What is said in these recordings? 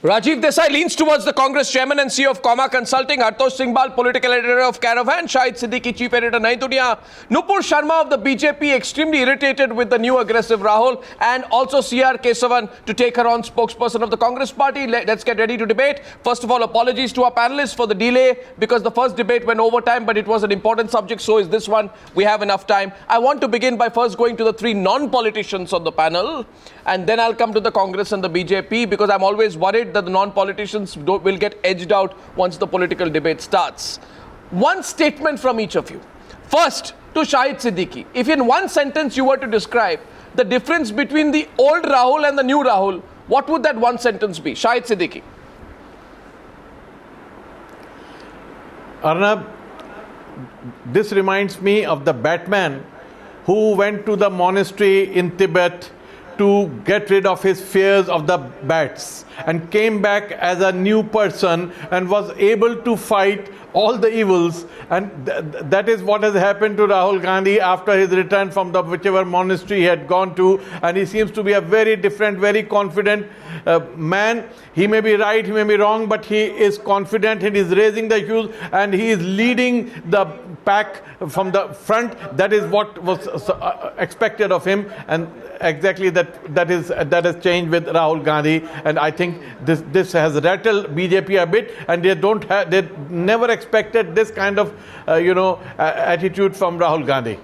Rajiv Desai leans towards the Congress chairman and CEO of Comma Consulting, Hartosh Singh Bal, political editor of Caravan, Shahid Siddiqui, chief editor Duniya, Nupur Sharma of the BJP, extremely irritated with the new aggressive Rahul, and also C R Kesavan to take her on, spokesperson of the Congress party. Let's get ready to debate. First of all, apologies to our panelists for the delay because the first debate went over time, but it was an important subject, so is this one. We have enough time. I want to begin by first going to the three non-politicians on the panel, and then I'll come to the Congress and the BJP, because I'm always worried that the non-politicians will get edged out once the political debate starts. One statement from each of you. First, to Shahid Siddiqui. If in one sentence you were to describe the difference between the old Rahul and the new Rahul, what would that one sentence be? Shahid Siddiqui. Arnab, this reminds me of the Batman who went to the monastery in Tibet to get rid of his fears of the bats and came back as a new person and was able to fight all the evils, and that is what has happened to Rahul Gandhi after his return from the whichever monastery he had gone to, and he seems to be a very different, very confident man. He may be right, he may be wrong, but he is confident, he is raising the issues and he is leading the pack from the front. That is what was expected of him, and exactly that has changed with Rahul Gandhi, and I think this has rattled BJP a bit, and they never expected this kind of attitude from Rahul Gandhi.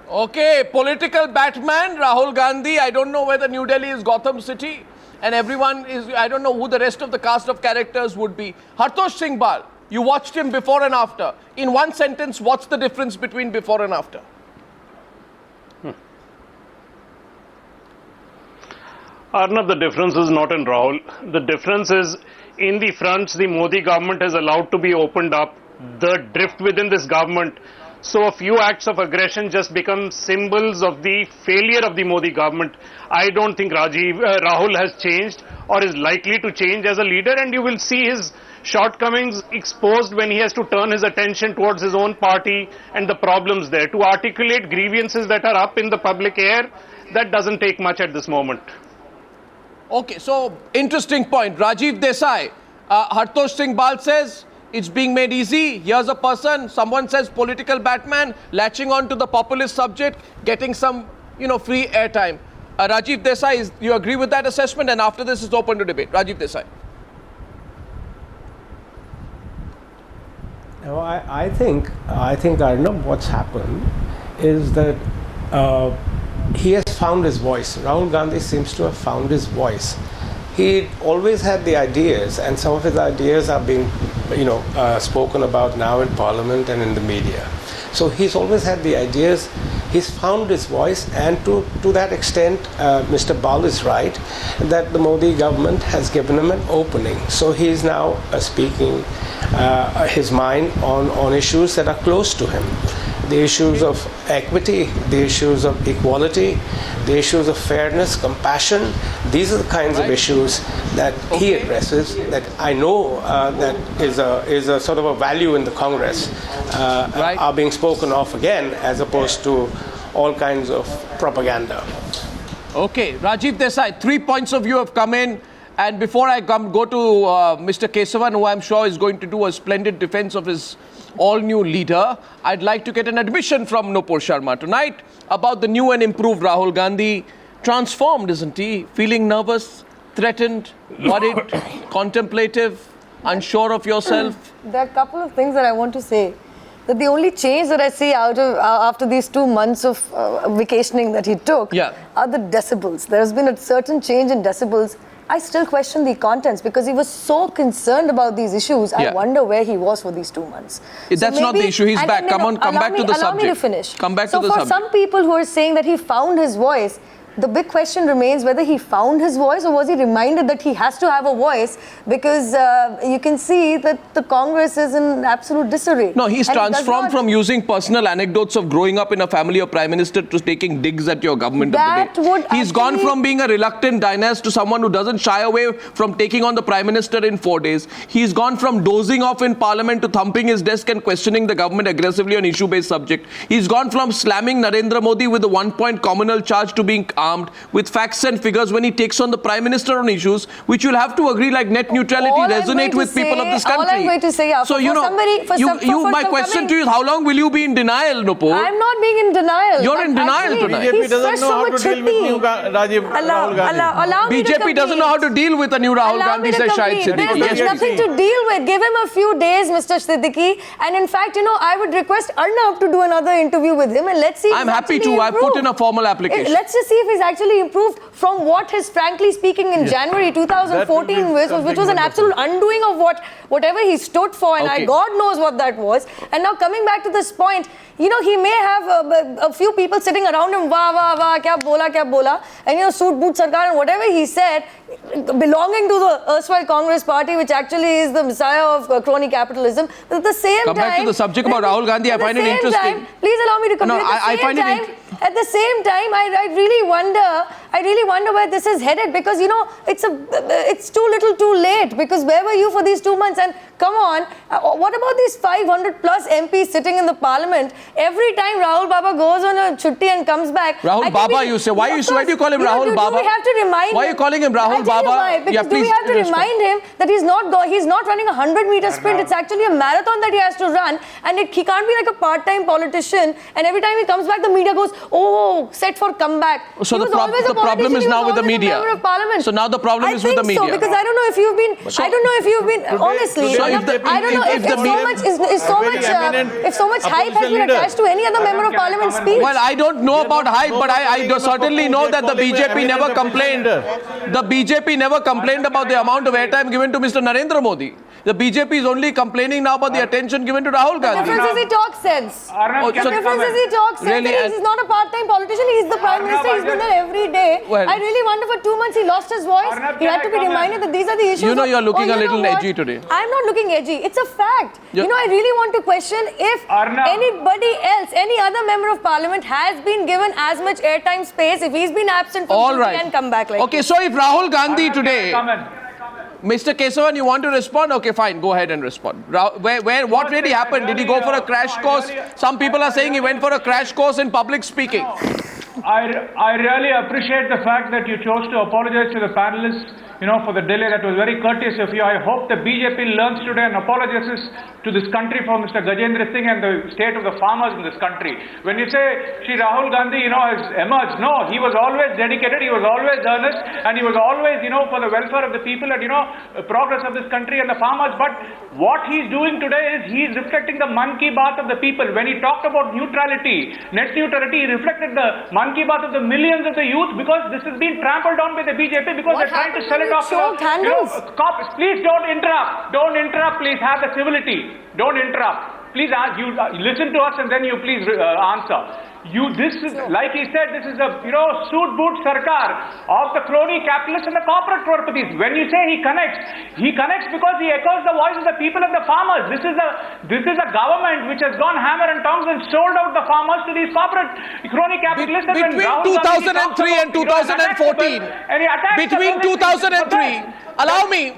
Okay, political Batman, Rahul Gandhi. I don't know whether New Delhi is Gotham City, and everyone is, I don't know who the rest of the cast of characters would be. Hartosh Singh Bal, you watched him before and after. In one sentence, what's the difference between before and after? Arnab, the difference is not in Rahul. The difference is in the fronts the Modi government has allowed to be opened up. The drift within this government. So a few acts of aggression just become symbols of the failure of the Modi government. I don't think Rahul has changed or is likely to change as a leader, and you will see his shortcomings exposed when he has to turn his attention towards his own party and the problems there. To articulate grievances that are up in the public air, that doesn't take much at this moment. Okay, so interesting point. Rajiv Desai, Hartosh Singh Bal says it's being made easy. Here's a person, someone says political Batman, latching on to the populist subject, getting some, free airtime. Rajiv Desai, you agree with that assessment? And after this, it's open to debate. Rajiv Desai. No, I think Arnab, what's happened is that he has found his voice. Rahul Gandhi seems to have found his voice. He always had the ideas, and some of his ideas are being, spoken about now in Parliament and in the media. So he's always had the ideas. He's found his voice, and to that extent, Mr. Bal is right that the Modi government has given him an opening. So he's now speaking his mind on issues that are close to him. The issues of equity, the issues of equality, the issues of fairness, compassion. These are the kinds of issues that he addresses, that I know that is a sort of a value in the Congress, are being spoken of again, as opposed to all kinds of propaganda. Okay, Rajiv Desai, 3 points of view have come in. And before I go to Mr. Kesavan, who I'm sure is going to do a splendid defense of his all-new leader, I'd like to get an admission from Nupur Sharma tonight about the new and improved Rahul Gandhi. Transformed, isn't he? Feeling nervous, threatened, worried, contemplative, unsure of yourself? There are a couple of things that I want to say. That the only change that I see after these 2 months of vacationing that he took are the decibels. There's been a certain change in decibels. I still question the contents because he was so concerned about these issues. I wonder where he was for these 2 months. That's not the issue. He's back. Come back to the subject. Allow me to finish. Come back to the subject. So for some people who are saying that he found his voice, the big question remains whether he found his voice or was he reminded that he has to have a voice, because you can see that the Congress is in absolute disarray. No, he's transformed from using personal anecdotes of growing up in a family of Prime Minister to taking digs at your government of the day. He's gone from being a reluctant dynast to someone who doesn't shy away from taking on the Prime Minister in 4 days. He's gone from dozing off in Parliament to thumping his desk and questioning the government aggressively on issue-based subject. He's gone from slamming Narendra Modi with a 1-point communal charge to being armed with facts and figures when he takes on the Prime Minister on issues which you'll have to agree like net neutrality resonate with people of this country. All I'm going to say, so my question to you is, how long will you be in denial, Nupur? I'm not being in denial. You're in denial tonight. BJP doesn't know how to deal with new Rahul Gandhi. BJP doesn't know how to deal with a new Rahul Gandhi, says Shahid Siddiqui. There's nothing to deal with. Give him a few days, Mr. Siddiqui. And in fact, I would request Arnab to do another interview with him and let's see if I'm happy to. I've put in a formal application. Let's just see if he's actually improved from what his, frankly speaking, in January 2014 which was an absolute undoing of whatever he stood for, and God knows what that was. And now coming back to this point, he may have a few people sitting around him, kya bola, and suit boot sarkar and whatever he said, belonging to the erstwhile Congress party, which actually is the messiah of crony capitalism. But at the same time, back to the subject about Rahul Gandhi. I find it interesting. Please allow me to complete. At the same time, I really wonder where this is headed, because it's too little, too late. Because where were you for these 2 months? And come on, what about these 500 plus MPs sitting in the parliament? Every time Rahul Baba goes on a chutti and comes back, Rahul Baba, you say. Why do you call him Rahul Baba? Do we have to remind why are you calling him Rahul Baba? Because do we have to remind him that he's not running a 100-meter sprint? It's actually a marathon that he has to run, and he can't be like a part-time politician. And every time he comes back, the media goes, "Oh, set for comeback." So the problem is now with the media. So now the problem is with the media. I think so, because I don't know if you've been honestly. I don't know if so much hype has been attached to any other member of parliament speech. Well, I don't know about hype, but I certainly know that the BJP never complained. The BJP never complained about the amount of airtime given to Mr. Narendra Modi. The BJP is only complaining now about the attention given to Rahul Gandhi. The difference is he talks sense. Really? He's not a part-time politician. He's the Prime Minister. He's been there every day. Well, I really wonder, for 2 months he lost his voice. He had to be reminded that these are the issues. You're looking a little edgy today. I'm not looking edgy. It's a fact. I really want to question if anybody else, any other member of parliament has been given as much airtime space, if he's been absent from duty and come back like this. So if Rahul Gandhi today... Mr. Kesavan, you want to respond? Okay, fine. Go ahead and respond. What really happened? Did he go for a crash course? Some people are saying he went for a crash course in public speaking. I really appreciate the fact that you chose to apologize to the panelists, for the delay. That was very courteous of you. I hope the BJP learns today and apologizes to this country for Mr. Gajendra Singh and the state of the farmers in this country. When you say Shri Rahul Gandhi, has emerged, no, he was always dedicated, he was always earnest, and he was always, for the welfare of the people and, progress of this country and the farmers. But what he's doing today is he's reflecting the Man Ki Baat of the people. When he talked about neutrality, net neutrality, he reflected the Man Ki Baat of the millions of the youth, because this has been trampled on by the BJP because they're trying to sell it off. Cops, please don't interrupt. Don't interrupt, please. Have the civility. Don't interrupt. Please listen to us and then you please answer. This is, like he said, this is a suit boot sarkar of the crony capitalists and the corporate crorepathies. When you say he connects because he echoes the voice of the people and the farmers. This is a government which has gone hammer and tongs and sold out the farmers to these corporate crony capitalists. Between 2003 and 2014, between 2003. Allow me.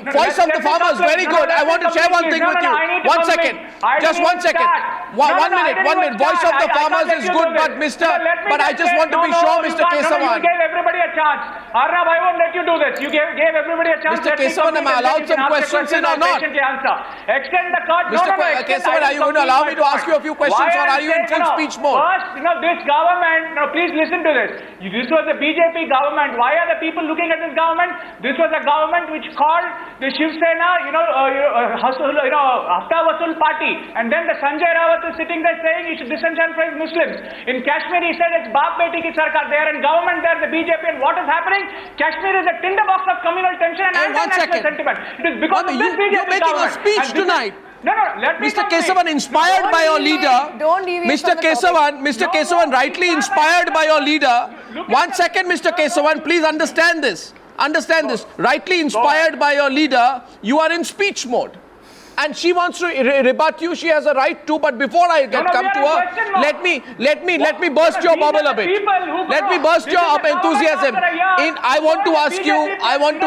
Voice of the farmers, very good. I want to share one thing with you. 1 second. Just 1 second. 1 minute. Voice of the farmers is good, but I just want to be sure, Mr. Kesavan. You gave everybody a chance. Arnab, I won't let you do this. You gave everybody a chance. Mr. Kesavan, am I allowed some questions in or not? Extend the card. Mr. Kesavan, are you going to allow me to ask you a few questions, or are you in full speech mode? First, this government, please listen to this. This was the BJP government. Why are the people looking at this government? This was a government which called the Shiv Sena, Hafta Vasool party, and then the Sanjay Rawat is sitting there saying you should disenfranchise Muslims. In Kashmir, he said it's Baap Beti ki sarkar. They are in government there, the BJP, and what is happening? Kashmir is a tinderbox of communal tension and anti-national sentiment. It is because of this BJP you're making a speech tonight. No, let me Mr. Kesavan, inspired by your leader. Mr. Kesavan, rightly inspired by your leader. 1 second, Mr. Kesavan, please understand this. Rightly inspired by your leader, you are in speech mode. And she wants to rebut you. She has a right to. But before I come to her, let me burst your bubble a bit. Let me burst your enthusiasm. I want to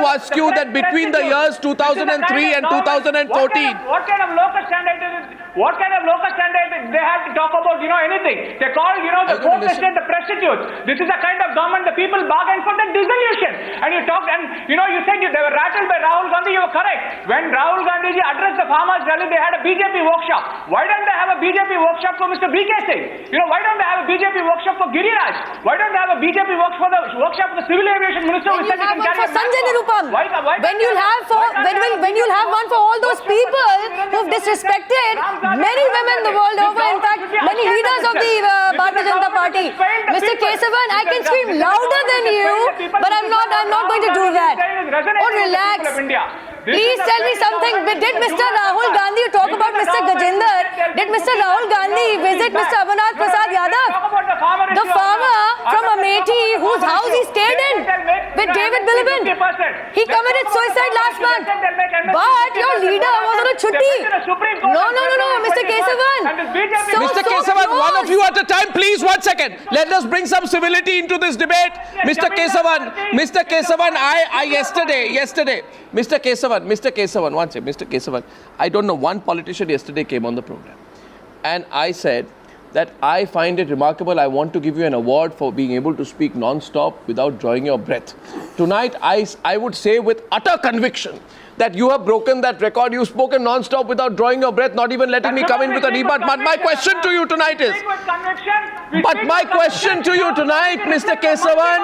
ask you that between the years 2003 and 2014. What kind of local standard is it? What kind of locus standi they have to talk about, anything? They call, the fourth estate the prostitutes. This is the kind of government the people bargained for the dissolution. And you talked, and you said they were rattled by Rahul Gandhi, you were correct. When Rahul Gandhi addressed the farmers rally, they had a BJP workshop. Why don't they have a BJP workshop for Mr. BK Singh? Why don't they have a BJP workshop for Giriraj? Why don't they have a BJP workshop for the Civil Aviation Minister? When you'll have one for Sanjay Nirupam. When you'll have one for all those people who've disrespected many women the world over, in fact, many leaders of the Bharatiya Janata Party. Mr. Kesavan, I can scream louder than you, but I'm not going to do that. Oh, relax. Please tell me something. Did Mr. Rahul Gandhi talk about Mr. Gajendra? Did Mr. Rahul Gandhi visit Mr. Amarnath Prasad Yadav? The farmer from Amethi whose house he stayed in with David Bilibin. He committed suicide last month. But your leader was on a chutti. No, Mr. Kesavan. Mr. Kesavan, one of you at a time, please, 1 second. Let us bring some civility into this debate. Mr. Kesavan, yesterday, Mr. Kesavan, one second. Mr. Kesavan, I don't know, one politician yesterday came on the program and I said that I find it remarkable. I want to give you an award for being able to speak non-stop without drawing your breath. Tonight, I would say with utter conviction that you have broken that record. You've spoken non-stop without drawing your breath, not even letting me come in with a rebut. But my question to you tonight is, Mr. Kesavan,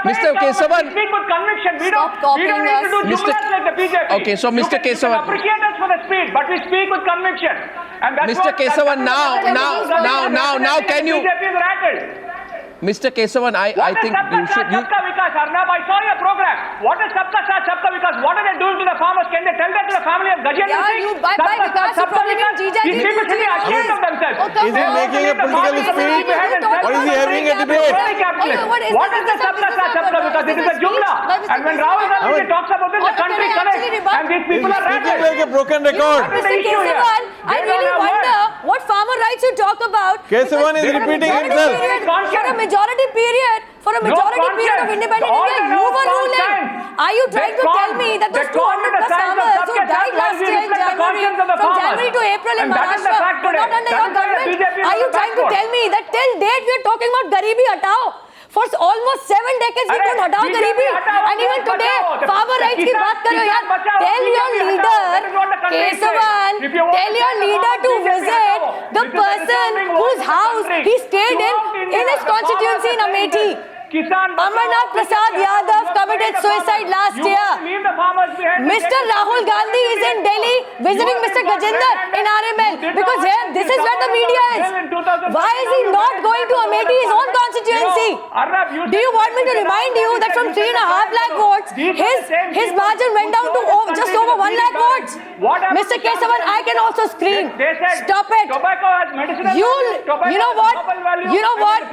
Mr. Kesavan, speak with conviction. We don't need to do jumlas like the BJP. Okay, so Mr. Kesavan, appreciate us for the speed, but we speak with conviction. And that's Mr. Kesavan, now can you? BJP is rattled. Mr. Kesavan, I think you should. Sabka Vikas, Arnab, I saw your program. What is Sabka Saath, Sabka Vikas? What are they doing to the farmers? Can they tell that to the family of Gajendra Singh? By Vikas, you probably mean Jija. These people should be ashamed of themselves. Is he making a political speech? Or is he having a debate? What is the Sabka Saath, Sabka Vikas? It is a jumla. And when Rahul Gandhi talks about this, the country connects. And these people are speaking rattled. like a broken record. Mr. Kesavan, I really wonder what farmer rights you talk about. Kesavan is repeating himself. For a majority period of independent India, you were ruling. Are you trying to tell me that those 200 plus farmers who died last year in January, from January to April in Maharashtra, were not under your government? Are you trying to tell me that till date we are talking about Garibi Hatao? For almost 7 decades we couldn't hatao Garibi. And even today, farmer rights ki baat kar rahe ho. Tell your leader, Kesavan, tell your leader to visit the person whose house he stayed in his constituency in Amethi. Amarnath Prasad Yadav committed suicide last year. Mr. Rahul Gandhi is in Delhi visiting Mr. Gajendra in RML because here, this is where the media is. Why is he not going to Amethi, his own constituency? Do you want me to remind you that from 3.5 lakh votes, his margin went down to just over 1 lakh votes? Mr. Kesavan, I can also scream. Stop it. You know what?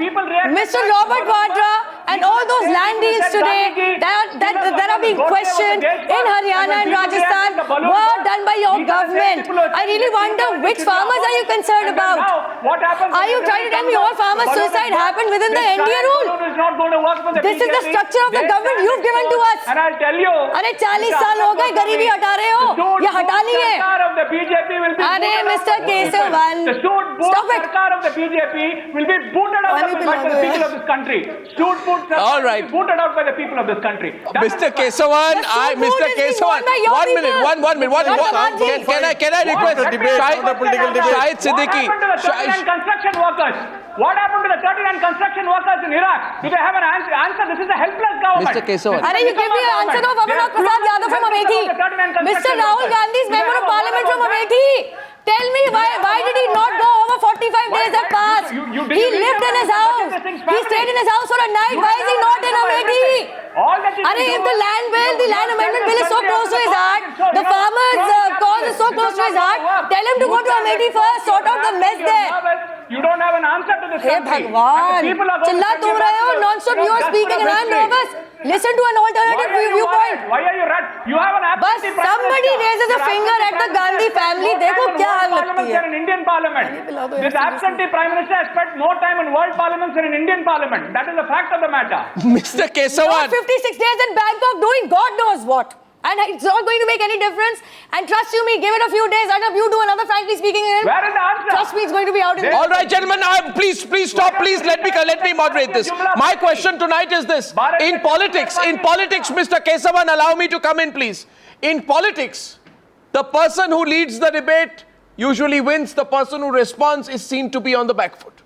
Mr. Robert Vadra and all those land deals today that are being questioned in Haryana and Rajasthan were done by your government. I really wonder which farmers are you concerned about? Are you trying to tell me all farmers' suicide happened within the NDA rule? This is the structure of the government you've given to us. And I'll tell you, अरे 40 साल हो गए गरीबी हटा रहे हो या हटा ली है? अरे Mr. Kesavan, stop it. Sarkar of the BJP will be booted out by the people of this country. All right. Booted out by the people of this country. Mr. Kesavan, Mr. Kesavan, 1 minute. Can I request Shahid Siddiqui? Construction workers. What happened to the 39 construction workers in Iraq? Do they have an answer? This is a helpless government. Mr. Kesavan. You give me an answer of Amarnath Prasad Yadav from Amethi. Mr. Rahul Gandhi is member of parliament from Amethi. Tell me why did he not go over 45 days have passed? He lived in his house. He stayed in his house for a night. Why is he not in Amethi? If the land amendment bill is so close to his heart, the farmers' cause is so close to his heart, tell him to go to Amethi first, sort out the mess there. You don't have an answer to this country. Bhagwan, chilla tum rahe ho, non-stop you are speaking and I am nervous. Listen to an alternative viewpoint. Why are you rat? You have an absentee But somebody raises a finger at the Gandhi family. Dekho kya haal lagti hai. In Indian parliament. This absentee prime minister has spent more time in world parliaments than in Indian parliament. That is the fact of the matter. Mr. Kesavan. 56 days in Bangkok doing God knows what. And it's not going to make any difference. And trust you me, give it a few days. Arnab, you do another frankly speaking in. Where is the answer? Trust me, it's going to be out in. All right, gentlemen, please stop. Please let me moderate this. My question tonight is this: in politics, Mr. Kesavan, allow me to come in, please. In politics, the person who leads the debate usually wins. The person who responds is seen to be on the back foot.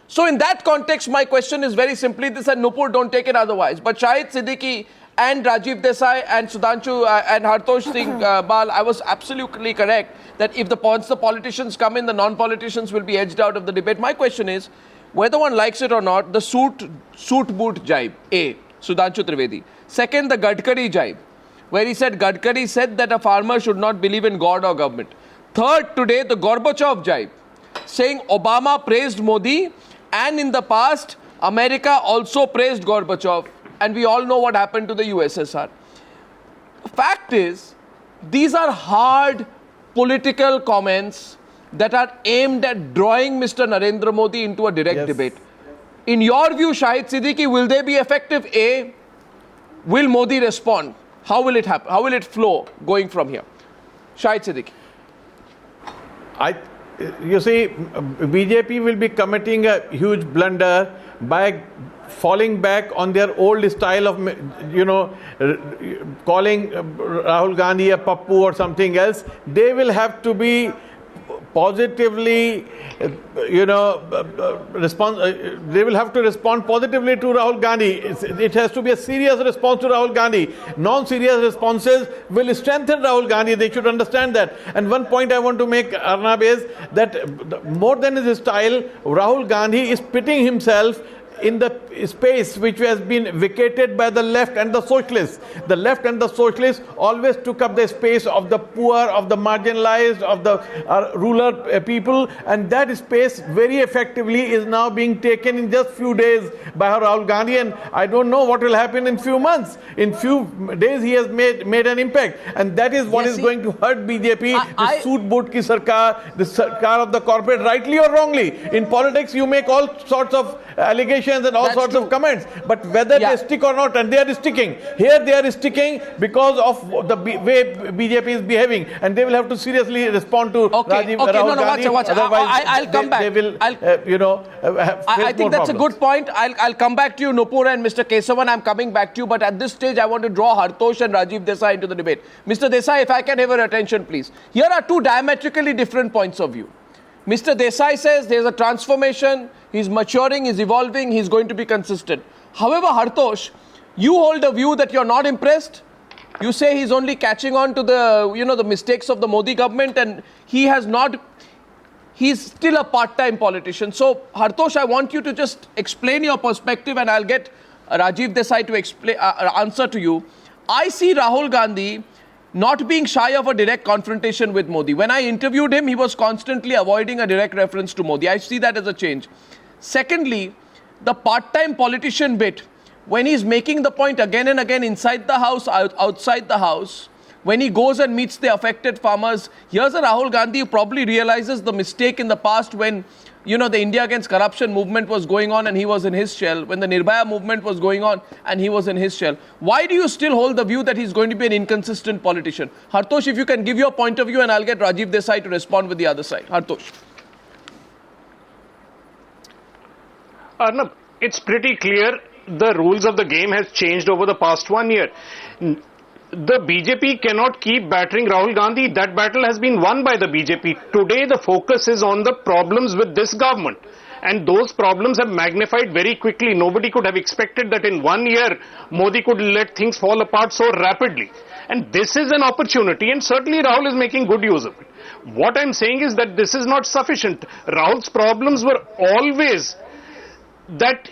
So in that context, my question is very simply this, and Nupur, don't take it otherwise. But Shahid Siddiqui and Rajiv Desai and Sudhanshu and Hartosh Singh Bal, I was absolutely correct that if once the politicians come in, the non-politicians will be edged out of the debate. My question is, whether one likes it or not, the suit boot jibe, A, Sudhanshu Trivedi. Second, the Gadkari jibe, where he said Gadkari said that a farmer should not believe in God or government. Third, today, the Gorbachev jibe, saying Obama praised Modi, and in the past, America also praised Gorbachev, and we all know what happened to the USSR. The fact is, these are hard political comments that are aimed at drawing Mr. Narendra Modi into a direct debate. In your view, Shahid Siddiqui, will they be effective? A, will Modi respond? How will it happen? How will it flow going from here? Shahid Siddiqui. You see, BJP will be committing a huge blunder by falling back on their old style of, calling Rahul Gandhi a pappu or something else. They will have to be positively, they will have to respond positively to Rahul Gandhi. It has to be a serious response to Rahul Gandhi. Non-serious responses will strengthen Rahul Gandhi. They should understand that. And one point I want to make, Arnab, is that more than his style, Rahul Gandhi is pitting himself in the space which has been vacated by the left and the socialists. The left and the socialists always took up the space of the poor, of the marginalized, of the rural people, and that space very effectively is now being taken in just few days by Rahul Gandhi, and I don't know what will happen in few months. In few days he has made an impact, and that is what is going to hurt BJP, the suit boot ki sarkar, the sarkar of the corporate, rightly or wrongly. In politics you make all sorts of allegations and all sorts of comments, but whether they stick or not, and they are sticking. Here they are sticking because of the way BJP is behaving, and they will have to seriously respond to Rahul Gandhi. Watch. I'll come back. They will, I think that's a good point. I'll come back to you, Nupur and Mr. Kesavan. I'm coming back to you, but at this stage, I want to draw Hartosh and Rajiv Desai into the debate. Mr. Desai, if I can have your attention, please. Here are two diametrically different points of view. Mr. Desai says there's a transformation, he's maturing, he's evolving, he's going to be consistent. However, Hartosh, you hold a view that you're not impressed. You say he's only catching on to the mistakes of the Modi government, and he's still a part-time politician. So, Hartosh, I want you to just explain your perspective, and I'll get Rajiv Desai to explain answer to you. I see Rahul Gandhi not being shy of a direct confrontation with Modi. When I interviewed him, he was constantly avoiding a direct reference to Modi. I see that as a change. Secondly, the part-time politician bit, when he's making the point again and again inside the house, outside the house, when he goes and meets the affected farmers, here's a Rahul Gandhi who probably realizes the mistake in the past when the India Against Corruption movement was going on and he was in his shell, when the Nirbhaya movement was going on and he was in his shell. Why do you still hold the view that he's going to be an inconsistent politician? Hartosh, if you can give your point of view, and I'll get Rajiv Desai to respond with the other side. Hartosh. Arnab, it's pretty clear the rules of the game has changed over the past 1 year. The BJP cannot keep battering Rahul Gandhi. That battle has been won by the BJP. Today the focus is on the problems with this government, and those problems have magnified very quickly. Nobody could have expected that in 1 year Modi could let things fall apart so rapidly, and this is an opportunity, and certainly Rahul is making good use of it. What I'm saying is that this is not sufficient. Rahul's problems were always that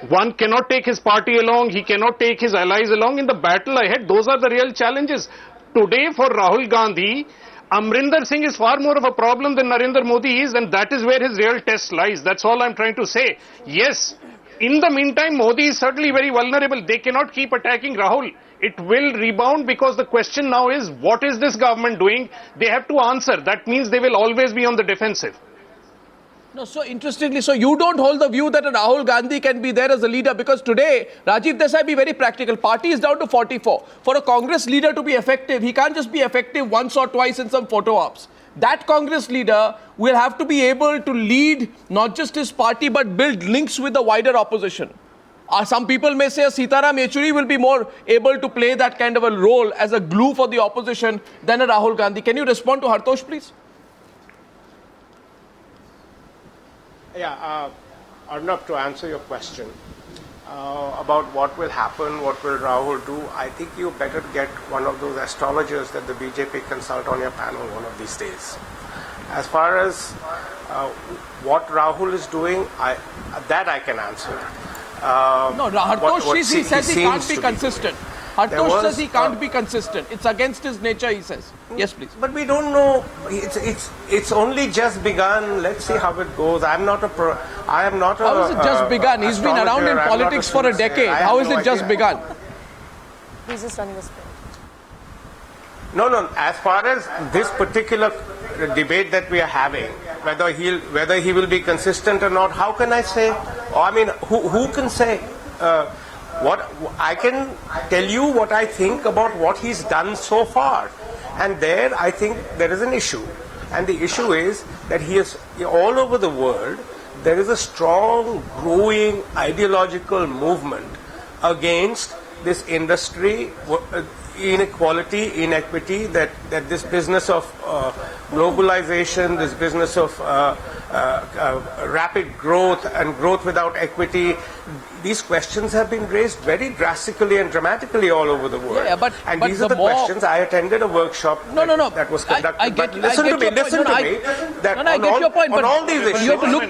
one cannot take his party along, he cannot take his allies along in the battle ahead. Those are the real challenges. Today for Rahul Gandhi, Amrinder Singh is far more of a problem than Narendra Modi is, and that is where his real test lies. That's all I'm trying to say. Yes, in the meantime, Modi is certainly very vulnerable. They cannot keep attacking Rahul. It will rebound, because the question now is, what is this government doing? They have to answer. That means they will always be on the defensive. No, so interestingly, so you don't hold the view that a Rahul Gandhi can be there as a leader, because today, Rajiv Desai, be very practical, party is down to 44. For a Congress leader to be effective, he can't just be effective once or twice in some photo ops. That Congress leader will have to be able to lead not just his party, but build links with the wider opposition. Some people may say Sitaram Yechuri will be more able to play that kind of a role as a glue for the opposition than a Rahul Gandhi. Can you respond to Hartosh, please? Yeah, Arnab, to answer your question about what will happen, what will Rahul do, I think you better get one of those astrologers that the BJP consult on your panel one of these days. As far as what Rahul is doing, that I can answer. No, Hartosh says he can't be consistent. Hartosh says he can't be consistent. It's against his nature, he says. Yes, please. But we don't know. It's only just begun. Let's see how it goes. I am not a. How is it just begun? He's been around in politics for a decade. How is it just begun? He's just running a sprint. No. As far as this particular debate that we are having, whether he will be consistent or not, how can I say? I mean, who can say? What I can tell you what I think about what he's done so far, and there I think there is an issue, and the issue is that he is all over the world. There is a strong, growing ideological movement against this industry inequality, inequity, that this business of globalization, this business of rapid growth and growth without equity, these questions have been raised very drastically and dramatically all over the world. Yeah, but these are the questions. I attended a workshop that was conducted. Listen to me. I get your point. On all these issues, you have to look.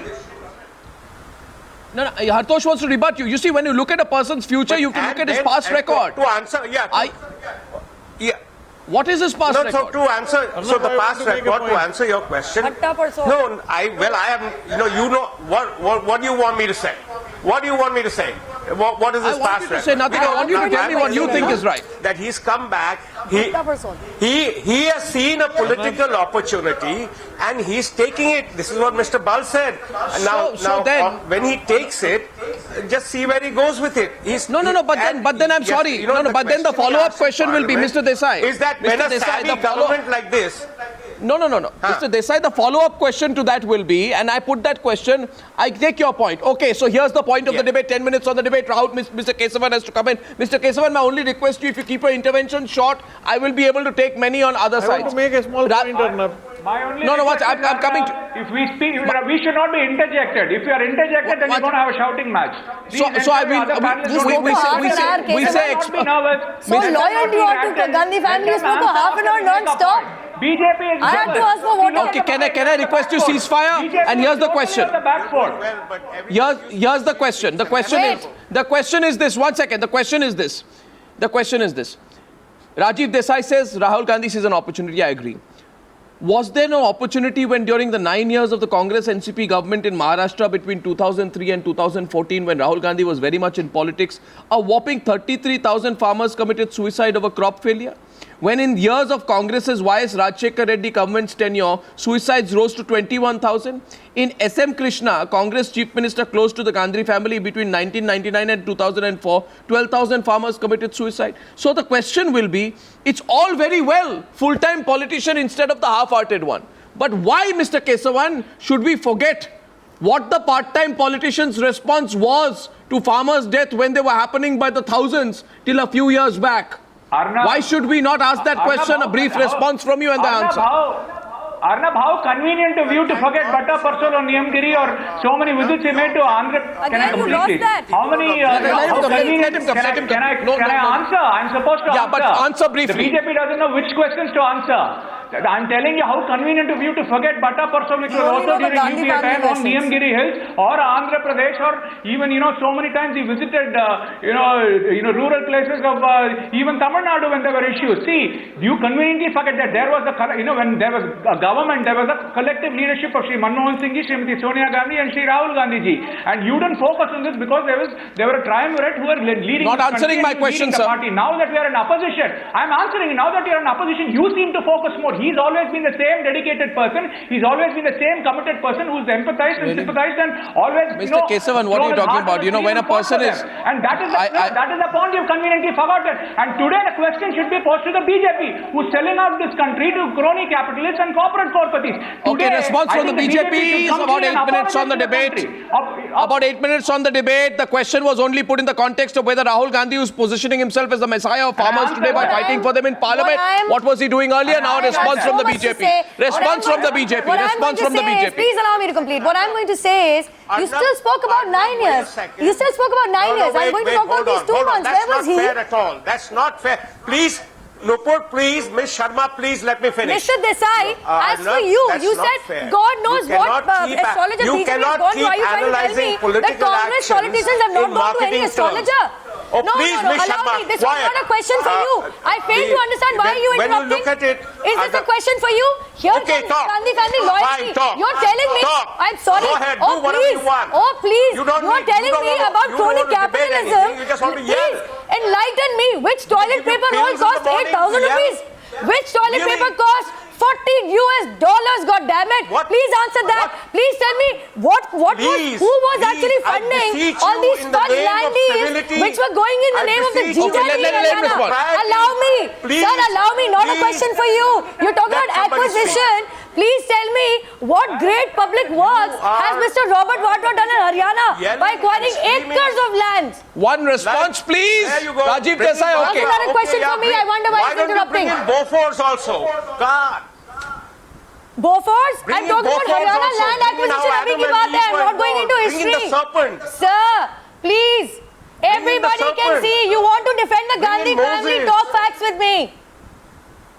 No, Hartosh wants to rebut you. You see, when you look at a person's future, you can look at his past record. To answer, what is his past record? So to answer, the past record, to answer your question. No, I am. What do you want me to say? What do you want me to say? What is his past record? I want you to say nothing. I want you to tell me what you think is right. That he's come back. He has seen a political opportunity and he's taking it. This is what Mr. Bal said. Now, when he takes it, just see where he goes with it. But then I'm sorry. But then the follow-up question will be, Mr. Desai. Is that when a savvy government like this? No. Mr. Desai, the follow-up question to that will be, and I put that question, I take your point. Okay, so here's the point of the debate, 10 minutes on the debate. Rahul, Mr. Kesavan has to come in. Mr. Kesavan, my only request to you, if you keep your intervention short, I will be able to take many on other sides. I want to make a small point, Arnab. I'm coming to... If we speak, we should not be interjected. If you are interjected, then you're going to have a shouting match. We say... So loyal you are to Gandhi family, you spoke for half an hour non-stop. BJP is... I had to ask for voter. Okay, can I request you ceasefire? And here's the question. Here's the question. The question is this. 1 second. The question is this. Rajiv Desai says Rahul Gandhi sees an opportunity. I agree. Was there no opportunity when during the 9 years of the Congress NCP government in Maharashtra between 2003 and 2014, when Rahul Gandhi was very much in politics, a whopping 33,000 farmers committed suicide over crop failure? When in years of Congress's YS Rajshekar Reddy government's tenure, suicides rose to 21,000? In SM Krishna, Congress Chief Minister close to the Gandhi family between 1999 and 2004, 12,000 farmers committed suicide. So the question will be, it's all very well, full-time politician instead of the half-hearted one. But why, Mr. Kesavan, should we forget what the part-time politician's response was to farmers' death when they were happening by the thousands till a few years back? Arnab, why should we not ask that question? A brief response from you and the answer. Arnab, how convenient of you to forget Bhatta Parsol on Niyamgiri or so many visits he made to Andhra. Can I complete it? How many... Can I answer? I'm supposed to answer. Yeah, but answer briefly. The BJP doesn't know which questions to answer. I'm telling you how convenient of you to forget Bhatta Parsol, which was also during UPA time on Niyamgiri Hills or Andhra Pradesh, or even, so many times he visited, rural places of even Tamil Nadu when there were issues. See, you conveniently forget that there was when there was a government, there was a collective leadership of Shri Manmohan Singh ji, Srimati Sonia Gandhi and Shri Rahul Gandhi ji. And you didn't focus on this because there were a triumvirate who were leading Not answering my question, sir. Party. Now that we are in opposition, I'm answering. Now that you are in opposition, you seem to focus more. He's always been the same dedicated person. He's always been the same committed person who's empathized and sympathized and always, Mr. Kesavan, what are you talking about? When a person is... And that is the point you've conveniently forgotten. And today the question should be posed to the BJP, who's selling out this country to crony capitalists and corporate corporates. Okay, response from the BJP is about 8 minutes on the debate. About 8 minutes on the debate. The question was only put in the context of whether Rahul Gandhi, who's positioning himself as the messiah of farmers today by fighting for them in parliament, what was he doing earlier? Now a response from the BJP. Response from the BJP. Response from the BJP. Please allow me to complete. What I'm going to say is, you still spoke about 9 years. You still spoke about 9 years. I'm going to talk about these 2 months. Where was he? That's not fair at all. That's not fair. Please, Nupur, please, Ms. Sharma, please let me finish. Mr. Desai, as for you, you said fair. God knows what astrologer you BJP has cannot gone to. keep Are you trying to tell me that Congress politicians have not gone to any astrologer? Oh, no, please, no, Ms. allow Sharma, me. This quiet. was not a question for you. I fail to understand why you when interrupting. you look at it, is this a question for you? Here okay, comes talk. Gandhi family loyalty. Fine, talk. You're telling me. Talk. I'm sorry. Go ahead, oh, do whatever please. you want. Oh, please. You don't You're telling me about crony capitalism. You just want to yell. Please enlighten me. Which toilet paper roll cost 8,000 rupees? Which toilet paper cost $40 US, God damn it. What? Please answer that. What? Please tell me who was actually funding all these fund land deals which were going in the name of the GDP. Allow me. Please, Sir, allow me. Not a question for you. You're talking Let about somebody acquisition. Please tell me what great public works has Mr. Robert Wadra done in Haryana by acquiring acres of land. One response, please. There you go. Rajiv Desai, okay. That's not a question for me. I wonder why he's interrupting. Why don't you bring in Bofors also? God. Bofors? Bring I'm in talking about Bofors Haryana also. land Bring in acquisition. how Abhi ki Adam baat and hai. I'm Eve not going were into born. Bring in history. the serpent. Sir, please. Everybody can see you want to defend the Gandhi family. Talk facts with me.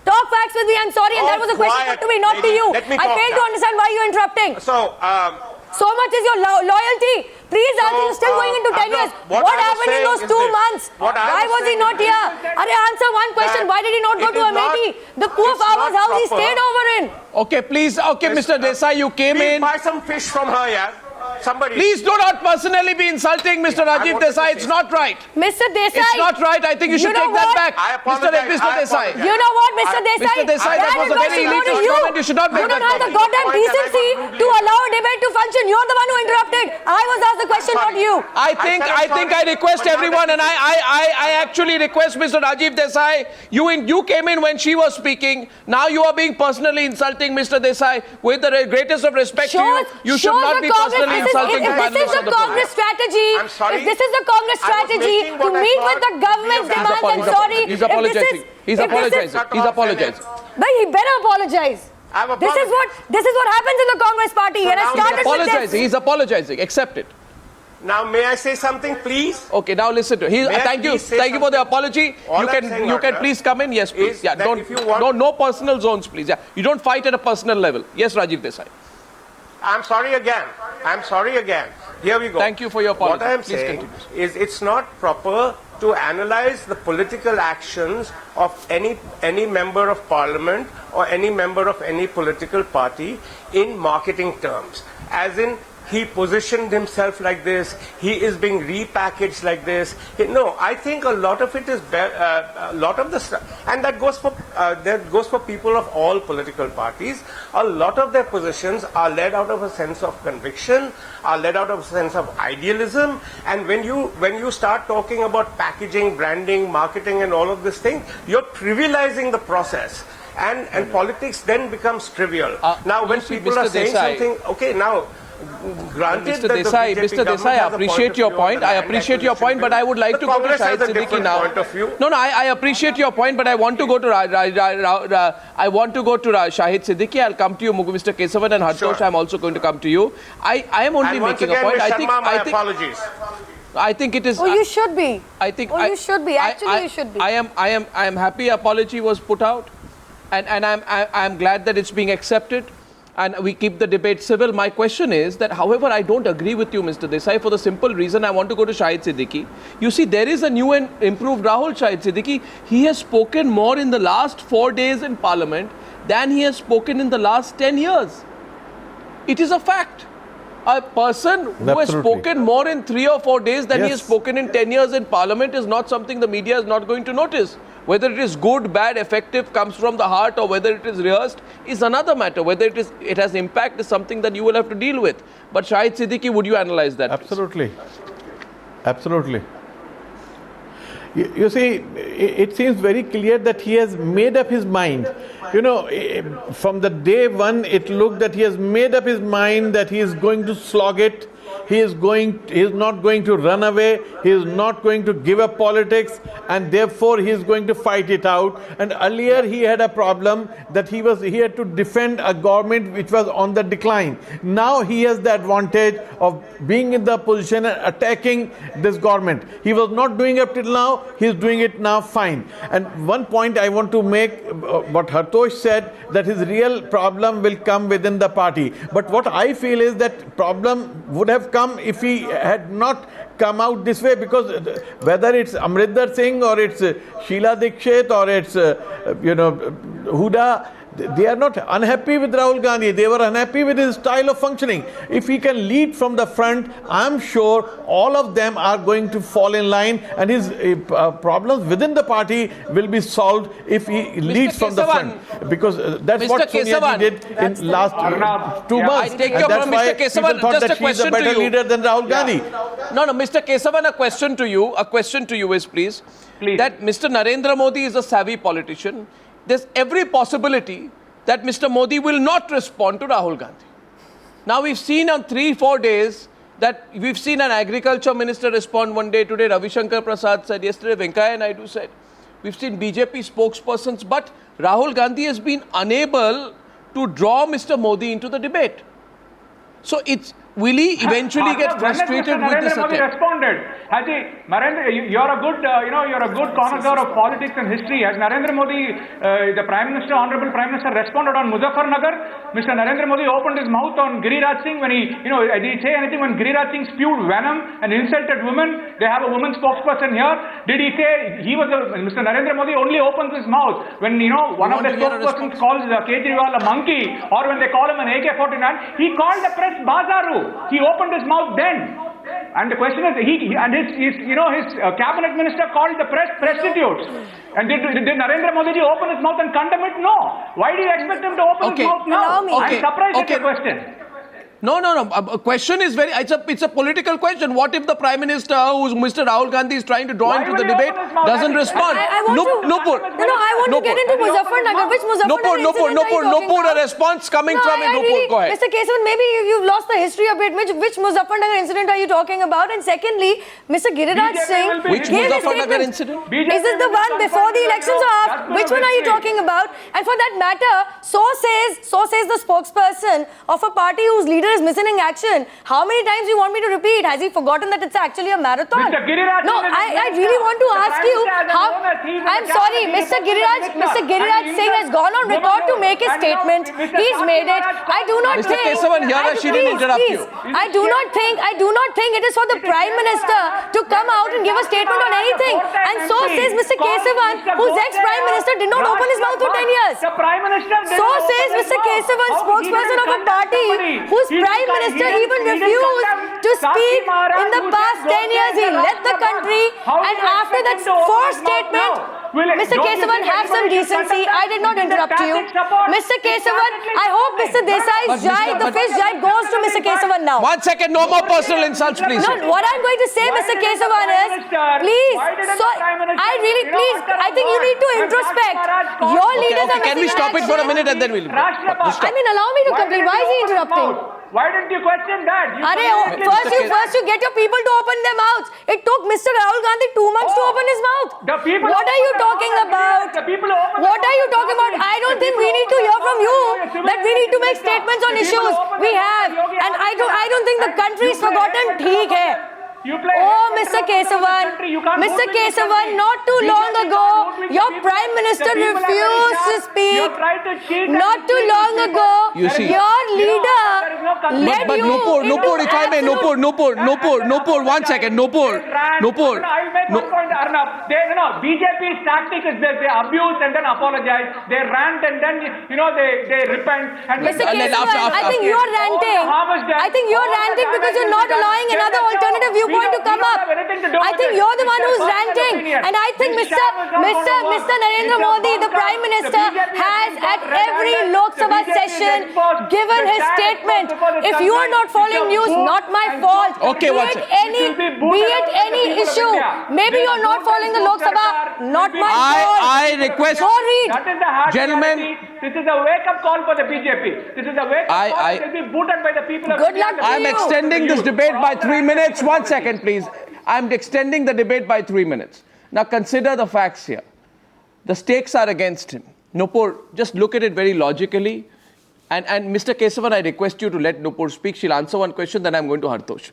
Talk facts with me. I'm sorry, and that was a question put to me, not to you. I fail to understand why you're interrupting. So much is your loyalty. Please, you're still going into 10 years. What happened in those 2 months? Why was he not here? Answer one question. Why did he not go to Amethi? The poor farmers' house he stayed over in. Okay, please. Okay, Mr. Desai, you came in. Buy some fish from her, yeah. Somebody. Please do not personally be insulting Mr. Rajiv Desai. It's not right. Mr. Desai. It's not right. I think you should take that back. I apologize. Mr. Desai. You know what, Mr. Desai? Mr. Desai, that was a very elitist comment. You should not make that comment. You don't have the goddamn decency to allow a debate to function. You're the one who interrupted. I was asked the question, not you. I think I request everyone, and I actually request Mr. Rajiv Desai. You came in when she was speaking. Now you are being personally insulting Mr. Desai. With the greatest of respect to you, you should not be personally insulting the panelists of the Congress strategy, I'm sorry. if this is the Congress strategy to meet with the government's demands, I'm sorry. He's apologizing. He's apologizing. He's apologizing. But he better apologize. This is what happens in the Congress party. And I started with this. He's apologizing. Accept it. Now, may I say something, please? Okay, now listen to him. Thank you for the apology. You can please come in. Yes, please. Yeah, no personal zones, please. Yeah, you don't fight at a personal level. Yes, Rajiv Desai. I'm sorry again. Here we go. Thank you for your apology. What I am saying is it's not proper to analyze the political actions of any member of parliament or any member of any political party in marketing terms. As in, he positioned himself like this, he is being repackaged like this. No, I think a lot of it is, a lot of the stuff, and that goes for people of all political parties. A lot of their positions are led out of a sense of conviction, are led out of a sense of idealism, and when you start talking about packaging, branding, marketing and all of this thing, you're trivializing the process. And politics then becomes trivial. Now when people are saying something, okay, now granted Mr. Desai, I appreciate your point. I appreciate your point, but I would like to go to Shahid Siddiqui now. No, I appreciate your point, but I want to go to Shahid Siddiqui. I'll come to you, Mr. Kesavan and Hartosh. I'm also going to come to you. I am only making a point. Apologies. I think it is. Oh, you should be. You should be. Actually, you should be. I am happy apology was put out, and I'm glad that it's being accepted. And we keep the debate civil. My question is that, however, I don't agree with you, Mr. Desai, for the simple reason I want to go to Shahid Siddiqui. You see, there is a new and improved Rahul Shahid Siddiqui. He has spoken more in the last 4 days in Parliament than he has spoken in the last 10 years. It is a fact. a person who has spoken more in 3 or 4 days than he has spoken in 10 years in Parliament is not something the media is not going to notice. Whether it is good, bad, effective, comes from the heart, or whether it is rehearsed is another matter. Whether it has impact is something that you will have to deal with. But Shahid Siddiqui, would you analyze that? Absolutely. Please? Absolutely. You see, it seems very clear that he has made up his mind. You know, from the day one, it looked that he has made up his mind that he is going to slog it. He is not going to run away. He is not going to give up politics, and therefore he is going to fight it out. And earlier he had a problem that he had to defend a government which was on the decline. Now he has the advantage of being in the position and attacking this government. He was not doing it till now. He is doing it now fine. And one point I want to make, what Hartosh said, that his real problem will come within the party. But what I feel is that problem would have come if he had not come out this way, because whether it's Amrinder Singh or it's Sheila Dikshit or it's Huda, they are not unhappy with Rahul Gandhi. They were unhappy with his style of functioning. If he can lead from the front, I'm sure all of them are going to fall in line, and his problems within the party will be solved if he leads from the front. Because that's what Sonia ji did in last 2 months. I take your point, Mr. Kesavan. Just a question to you. Better leader than Rahul Gandhi. No, Mr. Kesavan, a question to you. A question to you is, please, that Mr. Narendra Modi is a savvy politician. There's every possibility that Mr. Modi will not respond to Rahul Gandhi. Now we've seen on 3-4 days that we've seen an agriculture minister respond one day. Today Ravi Shankar Prasad said, yesterday Venkaiah Naidu said. We've seen BJP spokespersons, but Rahul Gandhi has been unable to draw Mr. Modi into the debate. So will he eventually get frustrated with this attempt? Responded. Has he, Narendra, you're a good connoisseur of politics and history. Has Narendra Modi, the Prime Minister, Honorable Prime Minister, responded on Muzaffarnagar? Mr. Narendra Modi opened his mouth on Giriraj Singh when did he say anything when Giriraj Singh spewed venom and insulted women? They have a woman spokesperson here. Did he say Mr. Narendra Modi only opens his mouth when one of the spokespersons calls Kejriwal a monkey, or when they call him an AK-49? He called the press Bazaru. He opened his mouth then. And the question is, his cabinet minister called the press prostitutes. And did Narendra Modi open his mouth and condemn it? No. Why do you expect him to open his mouth now? I'm surprised at the question. No. A question is it's a political question. What if the Prime Minister, who's Mr. Rahul Gandhi, is trying to draw into the debate, doesn't respond? Nupur. I want to get into Muzaffarnagar. Which Muzaffarnagar Nupur, a response coming from it. Nupur, go ahead. Mr. Kesavan, maybe you've lost the history a bit. Which Muzaffarnagar incident are you talking about? And secondly, Mr. Giriraj Singh which Muzaffarnagar incident? Is it the one before the elections or after? Which one are you talking about? And for that matter, so says the spokesperson of a party whose leader is missing in action. How many times do you want me to repeat? Has he forgotten that it's actually a marathon? No, I really want to ask you how. I'm sorry, Mr. Giriraj Singh has gone on record to make his statement. He's made it. I do not think. Mr. Kesavan, here she didn't interrupt you. I do not think it is for the Prime Minister to come out and give a statement on anything. And so says Mr. Kesavan, whose ex-Prime Minister did not open his mouth for 10 years. So says Mr. Kesavan, spokesperson of a party whose Prime Minister even refused to speak in the past 10 years. He left the country, and after that forced statement, Mr. Kesavan, have some decency. I did not interrupt you. Mr. Kesavan, I hope Mr. Desai's jibe, the fish jibe, goes to Mr. Kesavan now. 1 second, no more personal insults, please. No, what I'm going to say, Mr. Kesavan, is, please, I think you need to introspect. Your leaders are can we stop it for a minute and then we'll stop? I mean, allow me to complete. Why is he interrupting? Why didn't you question that? First you get your people to open their mouths. It took Mr. Rahul Gandhi 2 months to open his mouth. What are you talking about? What are you talking about? I don't think we need to hear from you that we need to make statements on issues. We have. And I don't think the country is forgotten. Theek hai. Oh, Mr. Kesavan, not too long ago, your Prime Minister refused to speak. Not too long ago, your leader But Nupur, if I may, Nupur, 1 second, Nupur. I'll make one point, Arnab. BJP's tactic is this: they abuse and then apologize. They rant and then they repent. And Mr. Kesavan, I think you're ranting. I think you're ranting because you're not allowing another alternative viewpoint to come up. I think you're the one who's ranting. And I think Mr. Narendra Modi, the Prime Minister, has at every Lok Sabha session given his statement. If you are not following news, not my fault. Okay, be it any issue. Maybe you're not following the Lok Sabha, not my fault. I request, That is the hard gentlemen. reality. This is a wake-up call for the BJP. This is a wake-up call. They'll be booted by the people of Good luck to I'm you. extending this debate by 3 minutes. 1 second, please. I'm extending the debate by 3 minutes. Now consider the facts here. The stakes are against him. Nupur, just look at it very logically. And Mr. Kesavan, I request you to let Nupur speak. She'll answer one question, then I'm going to Hartosh.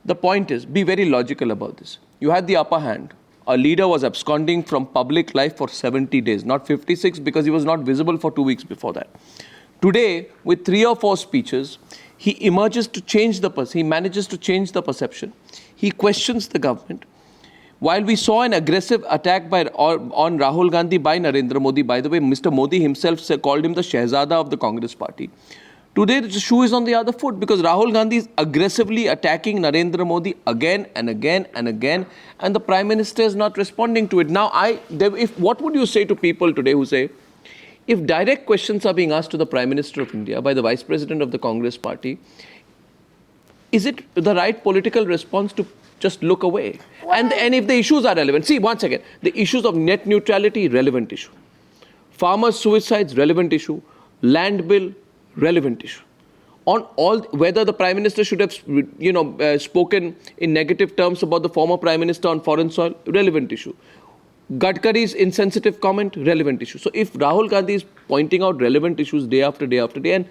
The point is, be very logical about this. You had the upper hand. A leader was absconding from public life for 70 days, not 56, because he was not visible for 2 weeks before that. Today, with 3 or 4 speeches, he emerges to change he manages to change the perception. He questions the government. While we saw an aggressive attack on Rahul Gandhi by Narendra Modi, by the way, Mr. Modi himself called him the Shahzada of the Congress party. Today, the shoe is on the other foot because Rahul Gandhi is aggressively attacking Narendra Modi again and again and again, and the Prime Minister is not responding to it. Now, what would you say to people today who say, if direct questions are being asked to the Prime Minister of India by the Vice President of the Congress party, is it the right political response to just look away? And if the issues are relevant, see, 1 second, the issues of net neutrality, relevant issue. Farmers' suicides, relevant issue. Land bill, relevant issue. On all, whether the Prime Minister should have, spoken in negative terms about the former Prime Minister on foreign soil, relevant issue. Gadkari's insensitive comment, relevant issue. So if Rahul Gandhi is pointing out relevant issues day after day after day and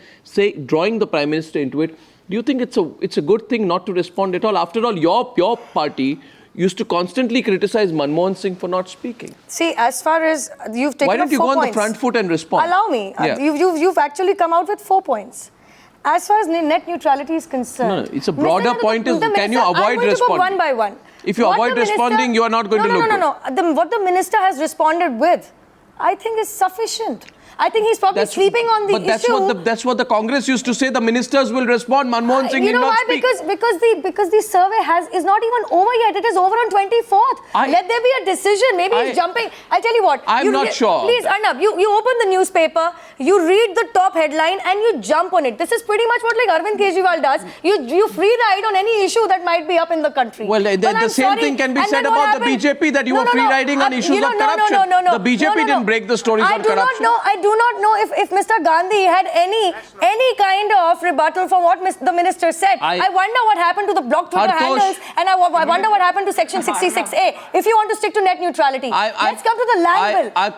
drawing the Prime Minister into it, do you think it's a good thing not to respond at all? After all, your party used to constantly criticize Manmohan Singh for not speaking. See, as far as you've taken Why don't you go on points. the front foot and respond? Allow me. Yeah. You've actually come out with 4 points. As far as net neutrality is concerned, it's a broader point. Can you avoid responding? I'm going to go one by one. If you avoid responding, you are not going to look good. What the minister has responded with, I think, is sufficient. I think he's probably sleeping on the issue. That's what the Congress used to say. The ministers will respond. Manmohan Singh will not speak. Because the survey is not even over yet. It is over on 24th. Let there be a decision. Maybe he's jumping. I'll tell you what. I'm not sure. Please, Arnab, you open the newspaper, you read the top headline and you jump on it. This is pretty much what Arvind Kejriwal does. You free ride on any issue that might be up in the country. Well, the same thing can be said about the BJP, that you were free riding on issues of corruption. The BJP didn't break the stories on corruption. I do not know if Mr. Gandhi had any kind of rebuttal from what the minister said. I wonder what happened to the blocked Twitter handles, and I wonder what happened to Section 66A. If you want to stick to net neutrality, let's come to the land bill. Let's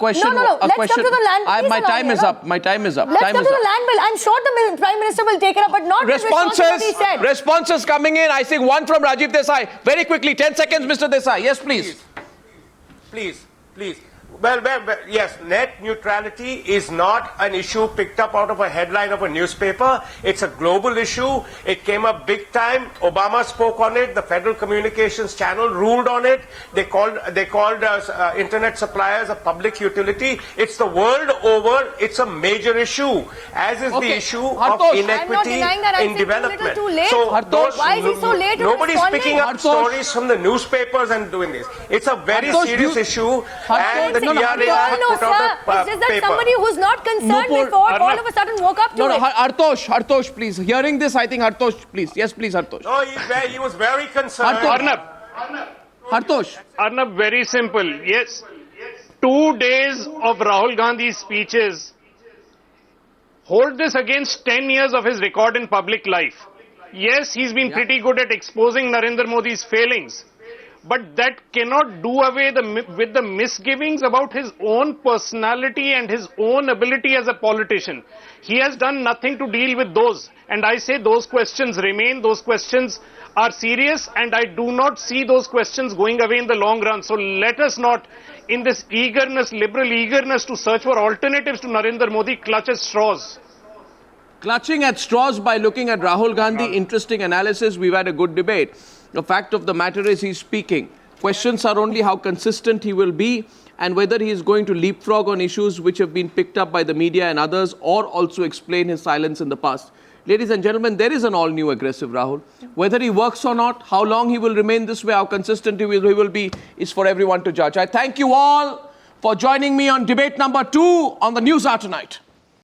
come to the land bill. My time is up. Let's come to the land bill. I'm sure the Prime Minister will take it up, but not responses coming in. I think one from Rajiv Desai. Very quickly, 10 seconds, Mr. Desai. Yes, please. Please. Well, yes, net neutrality is not an issue picked up out of a headline of a newspaper. It's a global issue. It came up big time. Obama spoke on it. The Federal Communications Channel ruled on it. They called internet suppliers a public utility. It's the world over. It's a major issue, as is the issue of inequity in development. So, why is he so late? Nobody's picking up stories from the newspapers and doing this. It's a very serious issue, and the TRAI put out a it's just that somebody who's not concerned before all of a sudden woke up to it. Hartosh, please. Hearing this, I think Hartosh, please. Yes, please, Hartosh. No, he was very concerned. Arnab, very simple. Yes. 2 days of Rahul Gandhi's speeches. Hold this against 10 years of his record in public life. Yes, he's been pretty good at exposing Narendra Modi's failings. But that cannot do away with the misgivings about his own personality and his own ability as a politician. He has done nothing to deal with those. And I say those questions remain, those questions are serious, and I do not see those questions going away in the long run. So let us not, in this eagerness, liberal eagerness to search for alternatives to Narendra Modi, clutch at straws. Clutching at straws by looking at Rahul Gandhi, interesting analysis. We've had a good debate. The fact of the matter is he's speaking. Questions are only how consistent he will be and whether he is going to leapfrog on issues which have been picked up by the media and others, or also explain his silence in the past. Ladies and gentlemen, there is an all-new aggressive Rahul. Whether he works or not, how long he will remain this way, how consistent he will be, is for everyone to judge. I thank you all for joining me on debate number 2 on the Newshour tonight.